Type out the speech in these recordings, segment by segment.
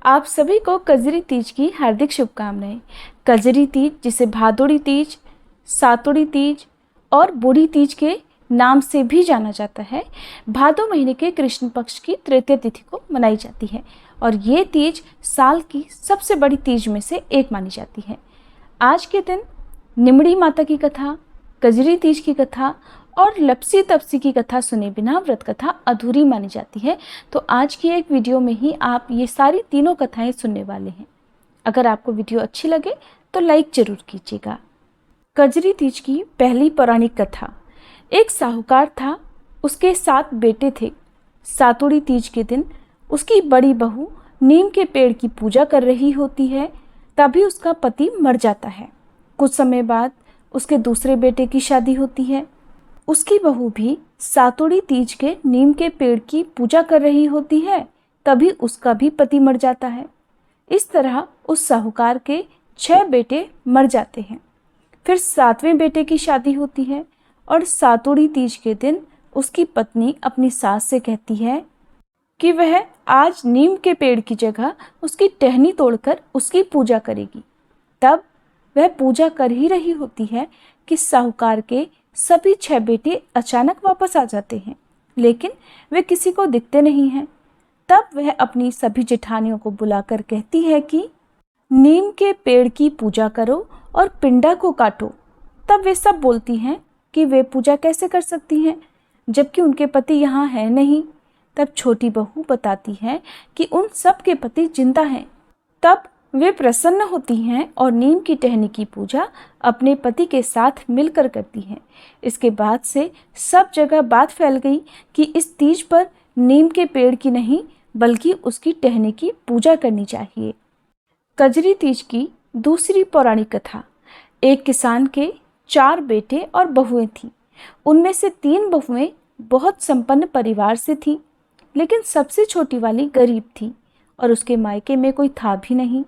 आप सभी को कजरी तीज की हार्दिक शुभकामनाएं। कजरी तीज, जिसे भादोड़ी तीज, सातोड़ी तीज और बूढ़ी तीज के नाम से भी जाना जाता है, भादो महीने के कृष्ण पक्ष की तृतीय तिथि को मनाई जाती है और ये तीज साल की सबसे बड़ी तीज में से एक मानी जाती है। आज के दिन निमड़ी माता की कथा, कजरी तीज की कथा और लपसी तपसी की कथा सुने बिना व्रत कथा अधूरी मानी जाती है। तो आज की एक वीडियो में ही आप ये सारी तीनों कथाएं सुनने वाले हैं। अगर आपको वीडियो अच्छी लगे तो लाइक जरूर कीजिएगा। कजरी तीज की पहली पौराणिक कथा। एक साहूकार था, उसके 7 बेटे थे। सातोड़ी तीज के दिन उसकी बड़ी बहू नीम के पेड़ की पूजा कर रही होती है, तभी उसका पति मर जाता है। कुछ समय बाद उसके दूसरे बेटे की शादी होती है। उसकी बहू भी सातोड़ी तीज के नीम के पेड़ की पूजा कर रही होती है, तभी उसका भी पति मर जाता है। इस तरह उस साहूकार के 6 बेटे मर जाते हैं। फिर 7वें बेटे की शादी होती है और सातोड़ी तीज के दिन उसकी पत्नी अपनी सास से कहती है कि वह आज नीम के पेड़ की जगह उसकी टहनी तोड़कर उसकी पूजा करेगी। तब वह पूजा कर ही रही होती है कि साहूकार के सभी 6 बेटे अचानक वापस आ जाते हैं, लेकिन वे किसी को दिखते नहीं हैं। तब वह अपनी सभी जेठानियों को बुलाकर कहती है कि नीम के पेड़ की पूजा करो और पिंडा को काटो। तब वे सब बोलती हैं कि वे पूजा कैसे कर सकती हैं जबकि उनके पति यहाँ है नहीं। तब छोटी बहू बताती है कि उन सब के पति जिंदा हैं। तब वे प्रसन्न होती हैं और नीम की टहनी की पूजा अपने पति के साथ मिलकर करती हैं। इसके बाद से सब जगह बात फैल गई कि इस तीज पर नीम के पेड़ की नहीं बल्कि उसकी टहनी की पूजा करनी चाहिए। कजरी तीज की दूसरी पौराणिक कथा। एक किसान के 4 बेटे और बहुएं थीं। उनमें से 3 बहुएं बहुत संपन्न परिवार से थीं, लेकिन सबसे छोटी वाली गरीब थी और उसके मायके में कोई था भी नहीं।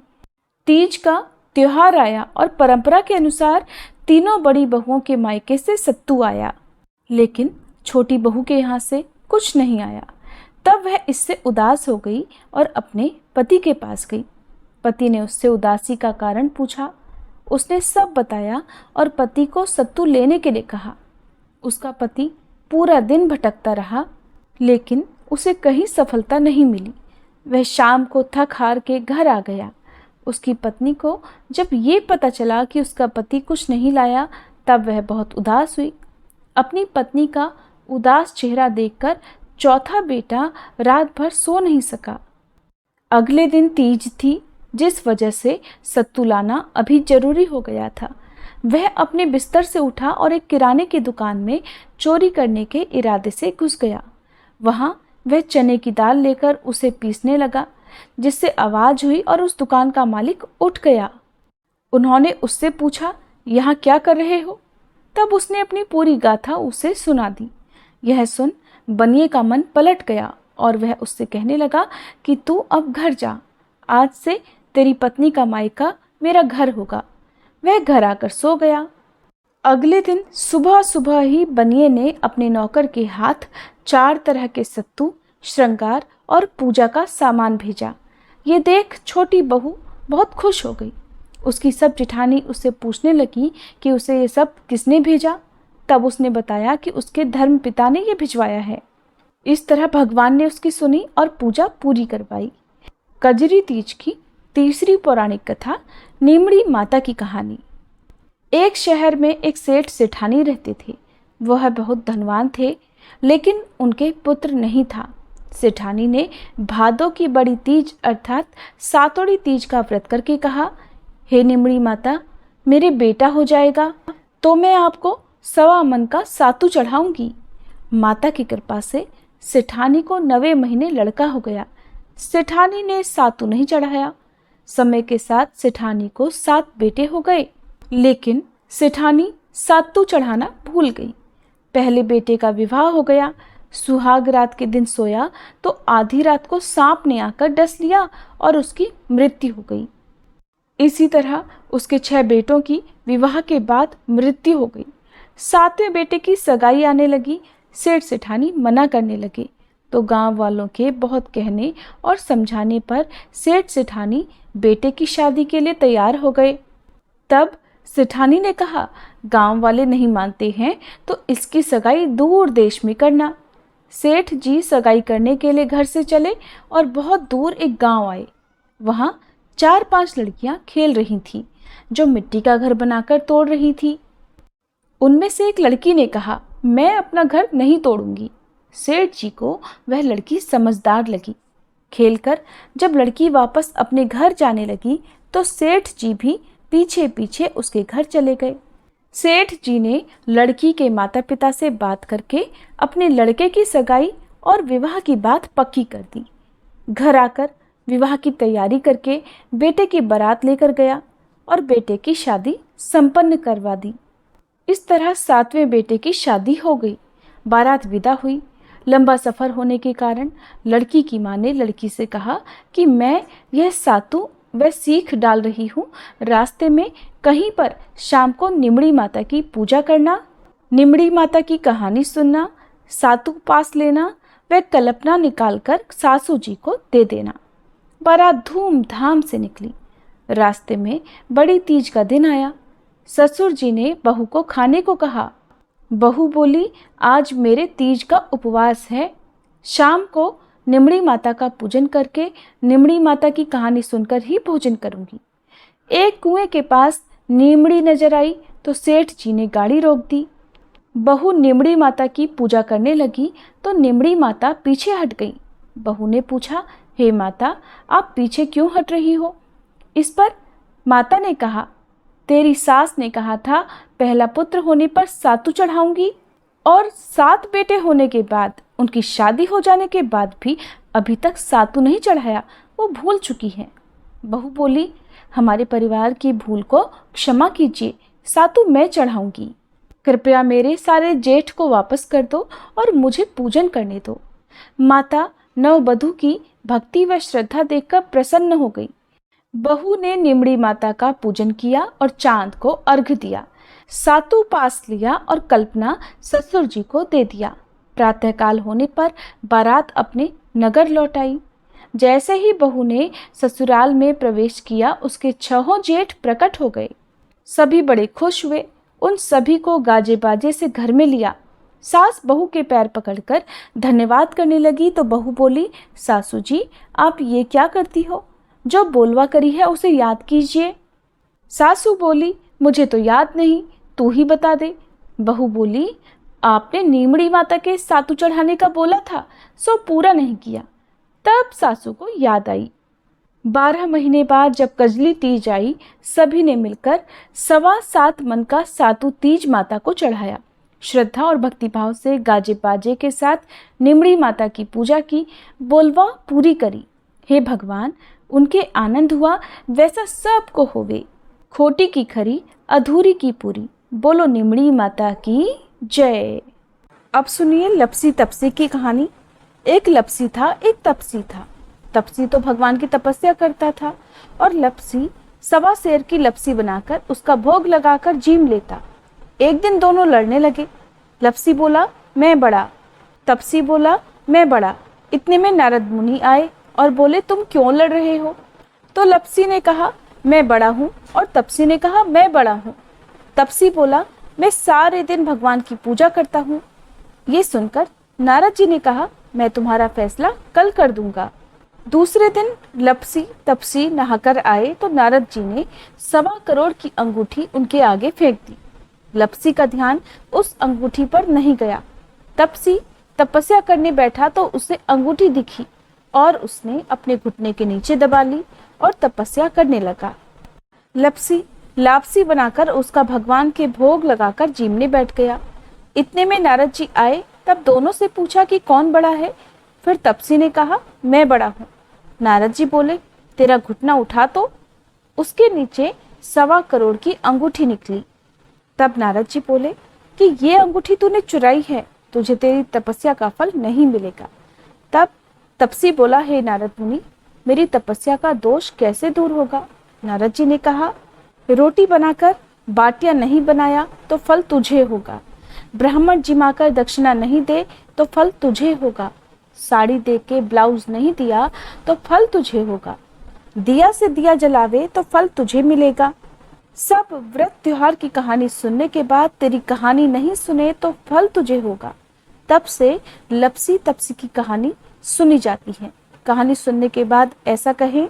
तीज का त्योहार आया और परंपरा के अनुसार तीनों बड़ी बहुओं के मायके से सत्तू आया, लेकिन छोटी बहू के यहाँ से कुछ नहीं आया। तब वह इससे उदास हो गई और अपने पति के पास गई। पति ने उससे उदासी का कारण पूछा। उसने सब बताया और पति को सत्तू लेने के लिए कहा। उसका पति पूरा दिन भटकता रहा, लेकिन उसे कहीं सफलता नहीं मिली। वह शाम को थक हार के घर आ गया। उसकी पत्नी को जब ये पता चला कि उसका पति कुछ नहीं लाया, तब वह बहुत उदास हुई। अपनी पत्नी का उदास चेहरा देखकर चौथा बेटा रात भर सो नहीं सका। अगले दिन तीज थी, जिस वजह से सत्तू लाना अभी जरूरी हो गया था। वह अपने बिस्तर से उठा और एक किराने की दुकान में चोरी करने के इरादे से घुस गया। वहां वह चने की दाल लेकर उसे पीसने लगा, जिससे आवाज हुई और उस दुकान का मालिक उठ गया। उन्होंने उससे पूछा, यहाँ क्या कर रहे हो? तब उसने अपनी पूरी गाथा उसे सुना दी। यह सुन बनिए का मन पलट गया और वह उससे कहने लगा कि तू अब घर जा, आज से तेरी पत्नी का मायका मेरा घर होगा। वह घर आकर सो गया। अगले दिन सुबह सुबह ही बनिए ने अपने नौकर के हाथ 4 तरह के सत्तू, श्रृंगार और पूजा का सामान भेजा। ये देख छोटी बहू बहुत खुश हो गई। उसकी सब जेठानी उससे पूछने लगी कि उसे ये सब किसने भेजा। तब उसने बताया कि उसके धर्म पिता ने ये भिजवाया है। इस तरह भगवान ने उसकी सुनी और पूजा पूरी करवाई। कजरी तीज की तीसरी पौराणिक कथा। नीमड़ी माता की कहानी। एक शहर में एक सेठ सेठानी रहते थे। वह बहुत धनवान थे, लेकिन उनके पुत्र नहीं था। सेठानी ने भादों की बड़ी तीज अर्थात सातोड़ी तीज का व्रत करके कहा, हे निमड़ी माता, मेरे बेटा हो जाएगा तो मैं आपको 1.25 मन का सातू चढ़ाऊंगी। माता की कृपा से सेठानी को 9वें महीने लड़का हो गया। सेठानी ने सातू नहीं चढ़ाया। समय के साथ सेठानी को 7 बेटे हो गए, लेकिन सेठानी सातू चढ़ाना भूल गई। पहले बेटे का विवाह हो गया। सुहाग रात के दिन सोया तो आधी रात को सांप ने आकर डस लिया और उसकी मृत्यु हो गई। इसी तरह उसके 6 बेटों की विवाह के बाद मृत्यु हो गई। 7वें बेटे की सगाई आने लगी। सेठ सेठानी मना करने लगे, तो गांव वालों के बहुत कहने और समझाने पर सेठ सेठानी बेटे की शादी के लिए तैयार हो गए। तब सेठानी ने कहा, गांव वाले नहीं मानते हैं तो इसकी सगाई दूर देश में करना। सेठ जी सगाई करने के लिए घर से चले और बहुत दूर एक गांव आए। वहां 4-5 लड़कियां खेल रही थीं, जो मिट्टी का घर बनाकर तोड़ रही थी। उनमें से एक लड़की ने कहा, मैं अपना घर नहीं तोड़ूंगी। सेठ जी को वह लड़की समझदार लगी। खेलकर जब लड़की वापस अपने घर जाने लगी तो सेठ जी भी पीछे पीछे उसके घर चले गए। सेठ जी ने लड़की के माता पिता से बात करके अपने लड़के की सगाई और विवाह की बात पक्की कर दी। घर आकर विवाह की तैयारी करके बेटे की बारात लेकर गया और बेटे की शादी संपन्न करवा दी। इस तरह 7वें बेटे की शादी हो गई। बारात विदा हुई। लंबा सफ़र होने के कारण लड़की की माँ ने लड़की से कहा कि मैं यह सातु व सीख डाल रही हूँ, रास्ते में कहीं पर शाम को निमड़ी माता की पूजा करना, निमड़ी माता की कहानी सुनना, सातु पास लेना व कल्पना निकालकर सासू जी को दे देना। बारात धूमधाम से निकली। रास्ते में बड़ी तीज का दिन आया। ससुर जी ने बहू को खाने को कहा। बहू बोली, आज मेरे तीज का उपवास है, शाम को निमड़ी माता का पूजन करके निमड़ी माता की कहानी सुनकर ही भोजन करूंगी। एक कुएं के पास निमड़ी नजर आई तो सेठ जी ने गाड़ी रोक दी। बहू निमड़ी माता की पूजा करने लगी तो निमड़ी माता पीछे हट गई। बहू ने पूछा, हे माता, आप पीछे क्यों हट रही हो? इस पर माता ने कहा, तेरी सास ने कहा था पहला पुत्र होने पर सातु चढ़ाऊंगी, और 7 बेटे होने के बाद, उनकी शादी हो जाने के बाद भी अभी तक सातु नहीं चढ़ाया, वो भूल चुकी है। बहू बोली, हमारे परिवार की भूल को क्षमा कीजिए, सातु मैं चढ़ाऊंगी। कृपया मेरे सारे जेठ को वापस कर दो और मुझे पूजन करने दो। माता नववधू की भक्ति व श्रद्धा देखकर प्रसन्न हो गई। बहू ने निमड़ी माता का पूजन किया और चांद को अर्घ दिया। सातु पास लिया और कल्पना ससुर जी को दे दिया। प्रातःकाल होने पर बारात अपने नगर लौट आई। जैसे ही बहू ने ससुराल में प्रवेश किया, उसके 6 जेठ प्रकट हो गए। सभी बड़े खुश हुए। उन सभी को गाजे बाजे से घर में लिया। सास बहू के पैर पकड़कर धन्यवाद करने लगी तो बहू बोली, सासू जी, आप ये क्या करती हो? जो बोलवा करी है उसे याद कीजिए। सासू बोली, मुझे तो याद नहीं, तू ही बता दे। बहू बोली, आपने नीमड़ी माता के सातु चढ़ाने का बोला था, सो पूरा नहीं किया। तब सासू को याद आई। 12 महीने बाद जब कजली तीज आई, सभी ने मिलकर 7.25 मन का सातु तीज माता को चढ़ाया। श्रद्धा और भक्तिभाव से गाजे बाजे के साथ निमड़ी माता की पूजा की, बोलवा पूरी करी। हे भगवान, उनके आनंद हुआ वैसा सबको होवे। खोटी की खरी, अधूरी की पूरी। बोलो निमड़ी माता की जय। अब सुनिए लपसी तपसी की कहानी। एक लपसी था, एक तपसी था। तपसी तो भगवान की तपस्या करता था और लपसी 1.25 सेर की लपसी बनाकर उसका भोग लगाकर जीम लेता। एक दिन दोनों लड़ने लगे। लपसी बोला, मैं बड़ा। तपसी बोला, मैं बड़ा। इतने में नारद मुनि आए और बोले, तुम क्यों लड़ रहे हो? तो लपसी ने कहा, मैं बड़ा हूँ, और तपसी ने कहा, मैं बड़ा हूँ। तपसी बोला, मैं सारे दिन भगवान की पूजा करता हूँ। ये सुनकर नारद जी ने कहा, मैं तुम्हारा फैसला कल कर दूंगा। दूसरे दिन लपसी तपसी नहाकर आए तो नारद जी ने 1.25 करोड़ की अंगूठी उनके आगे फेंक दी। लपसी का ध्यान उस अंगूठी पर नहीं गया। तपसी तपस्या करने बैठा तो उसे अंगूठी दिखी और उसने अपने घुटने के नीचे दबा ली और तपस्या करने लगा। लपसी लापसी बनाकर उसका भगवान के भोग लगाकर जीमने बैठ गया। इतने में नारद जी आए। तब दोनों से पूछा कि कौन बड़ा है? फिर तपसी ने कहा, मैं बड़ा हूँ। नारद जी बोले, तेरा घुटना उठा तो। उसके नीचे 1.25 करोड़ की अंगूठी निकली। तब नारद जी बोले कि ये अंगूठी तूने चुराई है, तुझे तेरी तपस्या का फल नहीं मिलेगा। तब तपसी बोला, हे नारद मुनि, मेरी तपस्या का दोष कैसे दूर होगा? नारद जी ने कहा, रोटी बनाकर बाटियां नहीं बनाया तो फल तुझे होगा। ब्राह्मण जिमाकर दक्षिणा नहीं दे तो फल तुझे होगा। साड़ी दे के ब्लाउज नहीं दिया तो फल तुझे होगा। दिया से दिया जलावे तो फल तुझे मिलेगा। सब व्रत त्योहार की कहानी सुनने के बाद तेरी कहानी नहीं सुने तो फल तुझे होगा। तब से लपसी तपसी की कहानी सुनी जाती है। कहानी सुनने के बाद ऐसा कहें,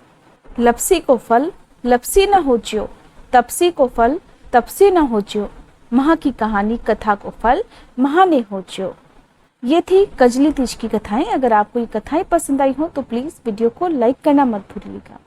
लपसी को फल लपसी न होचियो, तपसी को फल तपसी न होचियो, महा की कहानी कथा को फल महा ने होचियो। ये थी कजली तीज की कथाएं। अगर आपको ये कथाएं पसंद आई हो तो प्लीज़ वीडियो को लाइक करना मत भूलिएगा।